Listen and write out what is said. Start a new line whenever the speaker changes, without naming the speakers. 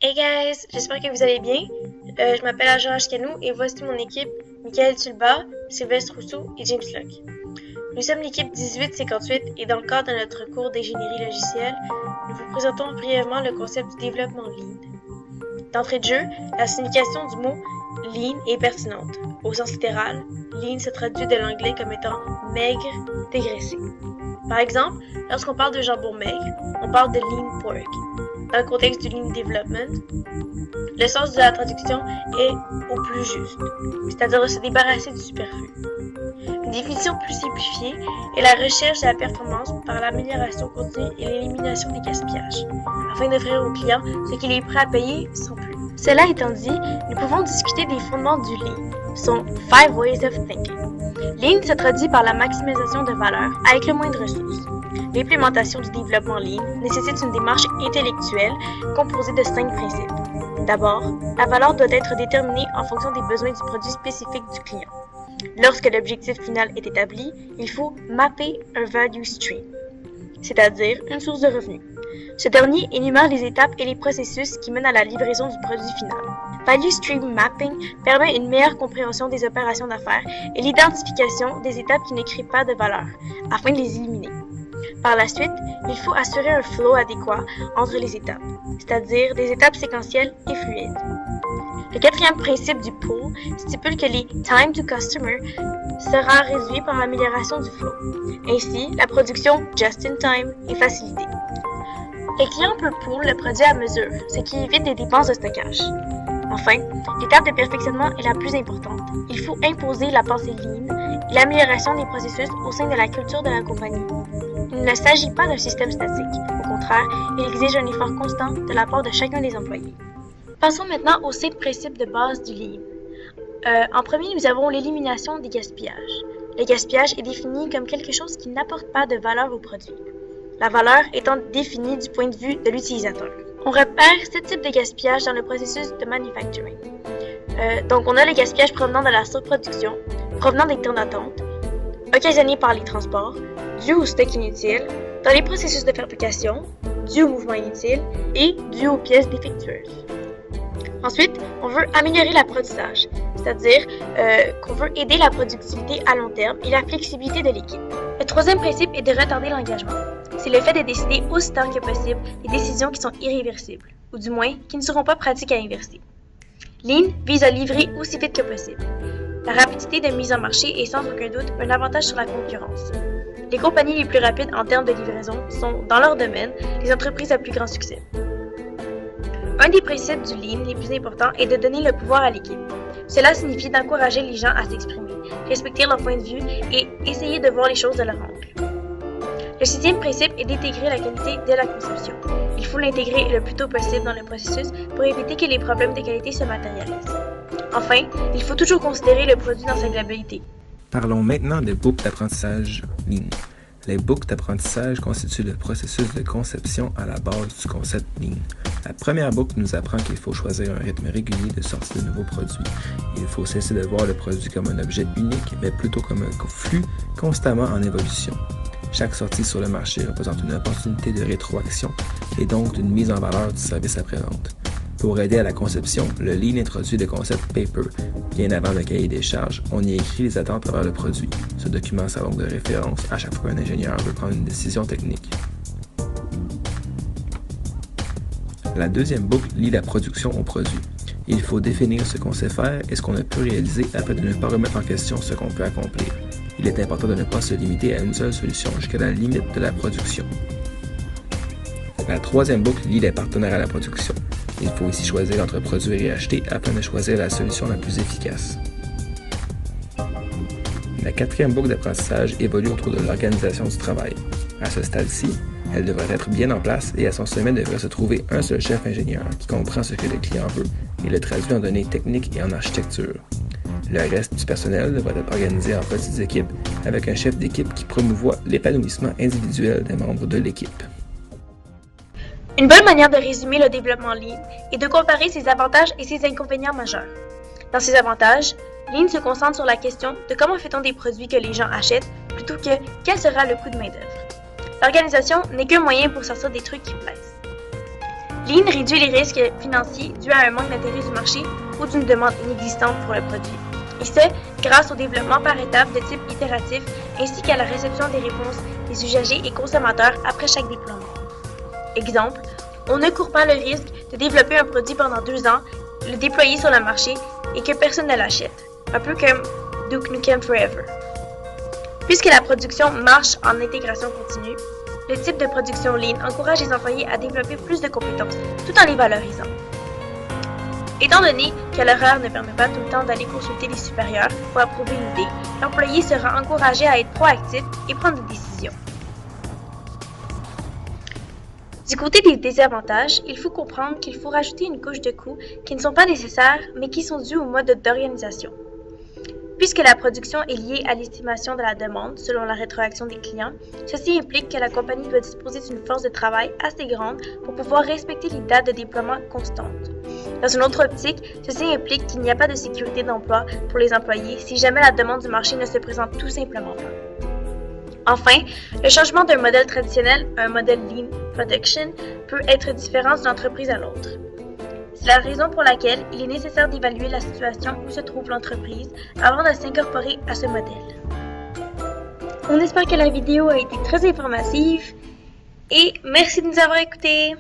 Hey guys, j'espère que vous allez bien. Je m'appelle Aja Ashkanou et voici mon équipe, Michael Tulba, Sylvestre Rousseau et James Locke. Nous sommes l'équipe 1858 et dans le cadre de notre cours d'ingénierie logicielle, nous vous présentons brièvement le concept du développement Lean. D'entrée de jeu, la signification du mot Lean est pertinente. Au sens littéral, Lean se traduit de l'anglais comme étant maigre, dégraissé. Par exemple, lorsqu'on parle de jambon maigre, on parle de Lean Pork. Dans le contexte du Lean Development, le sens de la traduction est au plus juste, c'est-à-dire de se débarrasser du superflu. Une définition plus simplifiée est la recherche de la performance par l'amélioration continue et l'élimination des gaspillages, afin d'offrir aux clients ce qu'il est prêt à payer sans plus. Cela étant dit, nous pouvons discuter des fondements du Lean, son 5 Ways of Thinking. Lean se traduit par la maximisation de valeur avec le moins de ressources. L'implémentation du développement Lean nécessite une démarche intellectuelle composée de 5 principes. D'abord, la valeur doit être déterminée en fonction des besoins du produit spécifique du client. Lorsque l'objectif final est établi, il faut mapper un value stream, c'est-à-dire une source de revenus. Ce dernier énumère les étapes et les processus qui mènent à la livraison du produit final. Value Stream Mapping permet une meilleure compréhension des opérations d'affaires et l'identification des étapes qui ne créent pas de valeur, afin de les éliminer. Par la suite, il faut assurer un flow adéquat entre les étapes, c'est-à-dire des étapes séquentielles et fluides. Le quatrième principe du pool stipule que les time to customer sera réduit par l'amélioration du flow. Ainsi, la production just in time est facilitée. Les clients peuvent pool le produit à mesure, ce qui évite des dépenses de stockage. Enfin, l'étape de perfectionnement est la plus importante. Il faut imposer la pensée Lean et l'amélioration des processus au sein de la culture de la compagnie. Il ne s'agit pas d'un système statique. Au contraire, il exige un effort constant de la part de chacun des employés. Passons maintenant aux 5 principes de base du Lean. En premier, nous avons l'élimination des gaspillages. Le gaspillage est défini comme quelque chose qui n'apporte pas de valeur au produit. La valeur étant définie du point de vue de l'utilisateur. On repère 7 types de gaspillage dans le processus de manufacturing. Donc, on a le gaspillage provenant de la surproduction, provenant des temps d'attente, occasionné par les transports, dû au stock inutile, dans les processus de fabrication, dû au mouvement inutile et dû aux pièces défectueuses. Ensuite, on veut améliorer l'apprentissage, c'est-à-dire qu'on veut aider la productivité à long terme et la flexibilité de l'équipe. Le troisième principe est de retarder l'engagement. C'est le fait de décider aussi tard que possible des décisions qui sont irréversibles, ou du moins qui ne seront pas pratiques à inverser. Lean vise à livrer aussi vite que possible. La rapidité de mise en marché est sans aucun doute un avantage sur la concurrence. Les compagnies les plus rapides en termes de livraison sont, dans leur domaine, les entreprises à plus grand succès. Un des principes du Lean les plus importants est de donner le pouvoir à l'équipe. Cela signifie d'encourager les gens à s'exprimer, respecter leur point de vue et essayer de voir les choses de leur angle. Le 6e principe est d'intégrer la qualité de la conception. Il faut l'intégrer le plus tôt possible dans le processus pour éviter que les problèmes de qualité se matérialisent. Enfin, il faut toujours considérer le produit dans sa globalité.
Parlons maintenant des boucles d'apprentissage Lean. Les boucles d'apprentissage constituent le processus de conception à la base du concept Lean. La première boucle nous apprend qu'il faut choisir un rythme régulier de sortie de nouveaux produits. Il faut cesser de voir le produit comme un objet unique, mais plutôt comme un flux constamment en évolution. Chaque sortie sur le marché représente une opportunité de rétroaction et donc d'une mise en valeur du service après-vente. Pour aider à la conception, le Lean introduit le concept Paper. Bien avant le cahier des charges, on y écrit les attentes envers le produit. Ce document sert donc de référence à chaque fois qu'un ingénieur veut prendre une décision technique. La deuxième boucle lie la production au produit. Il faut définir ce qu'on sait faire et ce qu'on a pu réaliser afin de ne pas remettre en question ce qu'on peut accomplir. Il est important de ne pas se limiter à une seule solution jusqu'à la limite de la production. La troisième boucle lie les partenaires à la production. Il faut ici choisir entre produire et acheter afin de choisir la solution la plus efficace. La quatrième boucle d'apprentissage évolue autour de l'organisation du travail. À ce stade-ci, elle devrait être bien en place et à son sommet devrait se trouver un seul chef ingénieur qui comprend ce que le client veut et le traduit en données techniques et en architecture. Le reste du personnel devrait être organisé en petites équipes avec un chef d'équipe qui promouvoit l'épanouissement individuel des membres de l'équipe.
Une bonne manière de résumer le développement Lean est de comparer ses avantages et ses inconvénients majeurs. Dans ses avantages, Lean se concentre sur la question de comment fait-on des produits que les gens achètent plutôt que quel sera le coût de main-d'œuvre. L'organisation n'est qu'un moyen pour sortir des trucs qui plaisent. Lean réduit les risques financiers dus à un manque d'intérêt du marché ou d'une demande inexistante pour le produit. Et ce, grâce au développement par étapes de type itératif ainsi qu'à la réception des réponses des usagers et consommateurs après chaque déploiement. Exemple, on ne court pas le risque de développer un produit pendant 2 ans, le déployer sur le marché et que personne ne l'achète, un peu comme Duke Nukem Forever. Puisque la production marche en intégration continue, le type de production Lean encourage les employés à développer plus de compétences tout en les valorisant. Étant donné que l'horaire ne permet pas tout le temps d'aller consulter les supérieurs pour approuver une idée, l'employé sera encouragé à être proactif et prendre des décisions. Du côté des désavantages, il faut comprendre qu'il faut rajouter une couche de coûts qui ne sont pas nécessaires mais qui sont dus au mode d'organisation. Puisque la production est liée à l'estimation de la demande selon la rétroaction des clients, ceci implique que la compagnie doit disposer d'une force de travail assez grande pour pouvoir respecter les dates de déploiement constantes. Dans une autre optique, ceci implique qu'il n'y a pas de sécurité d'emploi pour les employés si jamais la demande du marché ne se présente tout simplement pas. Enfin, le changement d'un modèle traditionnel à un modèle Lean Production peut être différent d'une entreprise à l'autre. C'est la raison pour laquelle il est nécessaire d'évaluer la situation où se trouve l'entreprise avant de s'incorporer à ce modèle. On espère que la vidéo a été très informative et merci de nous avoir écoutés.